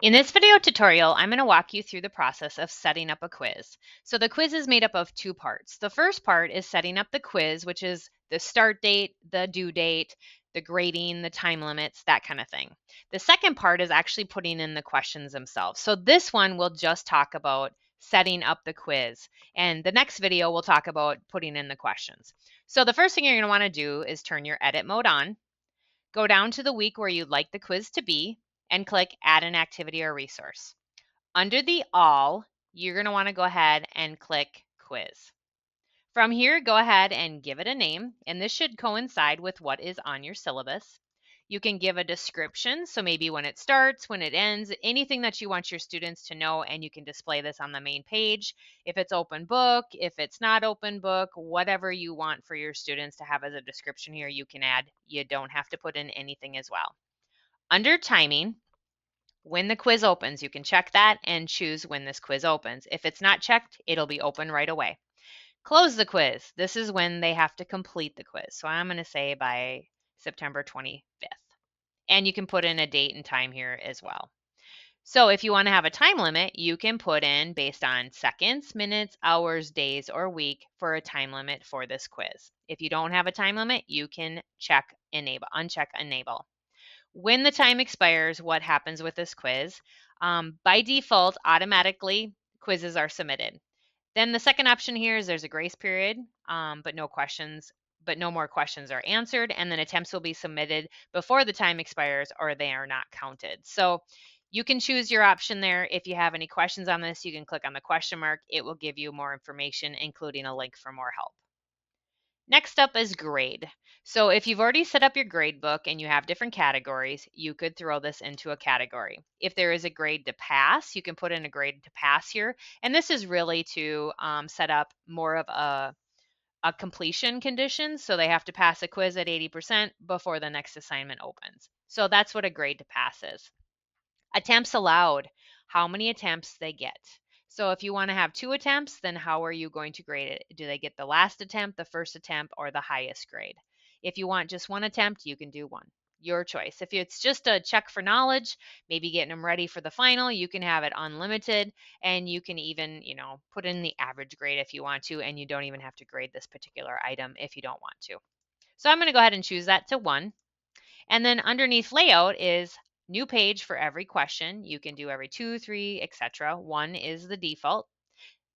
In this video tutorial, I'm going to walk you through the process of setting up a quiz. So the quiz is made up of two parts. The first part is setting up the quiz, which is the start date, the due date, the grading, the time limits, that kind of thing. The second part is actually putting in the questions themselves. So this one will just talk about setting up the quiz. And the next video will talk about putting in the questions. So the first thing you're going to want to do is turn your edit mode on. Go down to the week where you'd like the quiz to be and click Add an Activity or Resource. Under the All, you're going to want to go ahead and click Quiz. From here, go ahead and give it a name, and this should coincide with what is on your syllabus. You can give a description, so maybe when it starts, when it ends, anything that you want your students to know, and you can display this on the main page. If it's open book, if it's not open book, whatever you want for your students to have as a description here, you can add. You don't have to put in anything as well. Under timing, when the quiz opens, you can check that and choose when this quiz opens. If it's not checked, it'll be open right away. Close the quiz. This is when they have to complete the quiz. So I'm going to say by September 25th. And you can put in a date and time here as well. So if you want to have a time limit, you can put in based on seconds, minutes, hours, days, or week for a time limit for this quiz. If you don't have a time limit, you can uncheck enable. When the time expires, what happens with this quiz? By default, automatically quizzes are submitted. Then the second option here is there's a grace period, but no more questions are answered, and then attempts will be submitted before the time expires or they are not counted. So you can choose your option there. If you have any questions on this, you can click on the question mark. It will give you more information, including a link for more help. Next up is grade. So if you've already set up your grade book and you have different categories, you could throw this into a category. If there is a grade to pass, you can put in a grade to pass here. And this is really to set up more of a completion condition. So they have to pass a quiz at 80% before the next assignment opens. So that's what a grade to pass is. Attempts allowed, how many attempts they get. So if you want to have 2 attempts, then how are you going to grade it? Do they get the last attempt, the first attempt, or the highest grade? If you want just 1 attempt, you can do 1. Your choice. If it's just a check for knowledge, maybe getting them ready for the final, you can have it unlimited, and you can even, put in the average grade if you want to, and you don't even have to grade this particular item if you don't want to. So I'm going to go ahead and choose that to 1. And then underneath layout is new page for every question. You can do every 2, 3, etc. 1 is the default.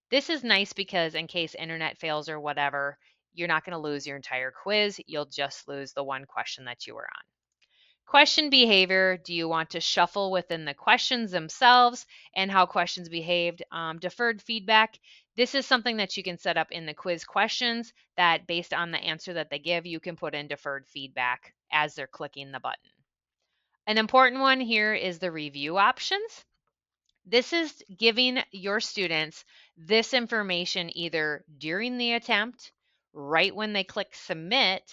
This is nice because in case internet fails or whatever, you're not going to lose your entire quiz. You'll just lose the one question that you were on. Question behavior, do you want to shuffle within the questions themselves and how questions behaved? Deferred feedback, this is something that you can set up in the quiz questions that based on the answer that they give, you can put in deferred feedback as they're clicking the button. An important one here is the review options. This is giving your students this information either during the attempt, right when they click submit,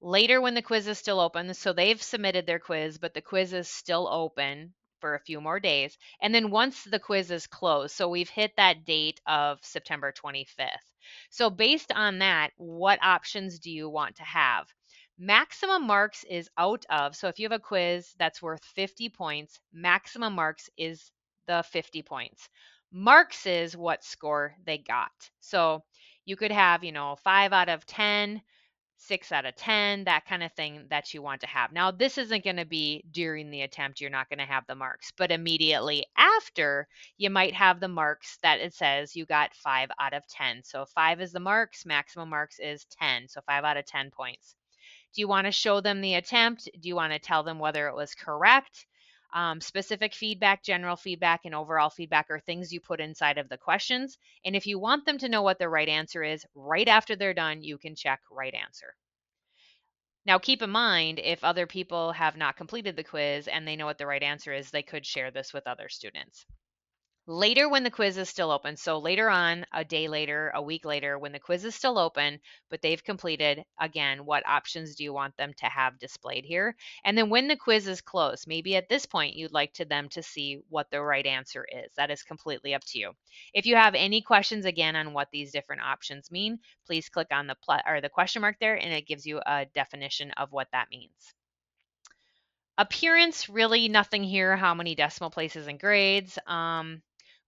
later when the quiz is still open. So they've submitted their quiz, but the quiz is still open for a few more days. And then once the quiz is closed, so we've hit that date of September 25th. So based on that, what options do you want to have? Maximum marks is out of, so if you have a quiz that's worth 50 points, maximum marks is the 50 points. Marks is what score they got. So you could have, 5 out of 10, 6 out of 10, that kind of thing that you want to have. Now, this isn't going to be during the attempt, you're not going to have the marks, but immediately after, you might have the marks that it says you got 5 out of 10. So 5 is the marks, maximum marks is 10, so 5 out of 10 points. Do you want to show them the attempt? Do you want to tell them whether it was correct? Specific feedback, general feedback, and overall feedback are things you put inside of the questions. And if you want them to know what the right answer is, right after they're done, you can check right answer. Now, keep in mind, if other people have not completed the quiz and they know what the right answer is, they could share this with other students. Later when the quiz is still open, so later on, a day later, a week later, when the quiz is still open, but they've completed, again, what options do you want them to have displayed here? And then when the quiz is closed, maybe at this point you'd like them to see what the right answer is. That is completely up to you. If you have any questions, again, on what these different options mean, please click on the question mark there, and it gives you a definition of what that means. Appearance, really nothing here. How many decimal places and grades?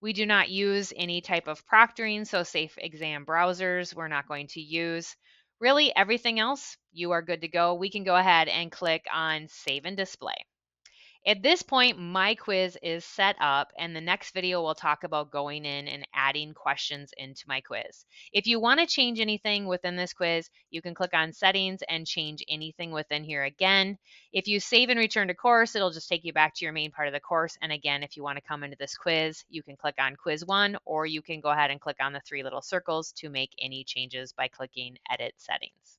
We do not use any type of proctoring, so safe exam browsers we're not going to use. Really, everything else, you are good to go. We can go ahead and click on Save and Display. At this point, my quiz is set up, and the next video will talk about going in and adding questions into my quiz. If you want to change anything within this quiz, you can click on Settings and change anything within here again. If you save and return to course, it'll just take you back to your main part of the course. And again, if you want to come into this quiz, you can click on Quiz 1, or you can go ahead and click on the 3 little circles to make any changes by clicking Edit Settings.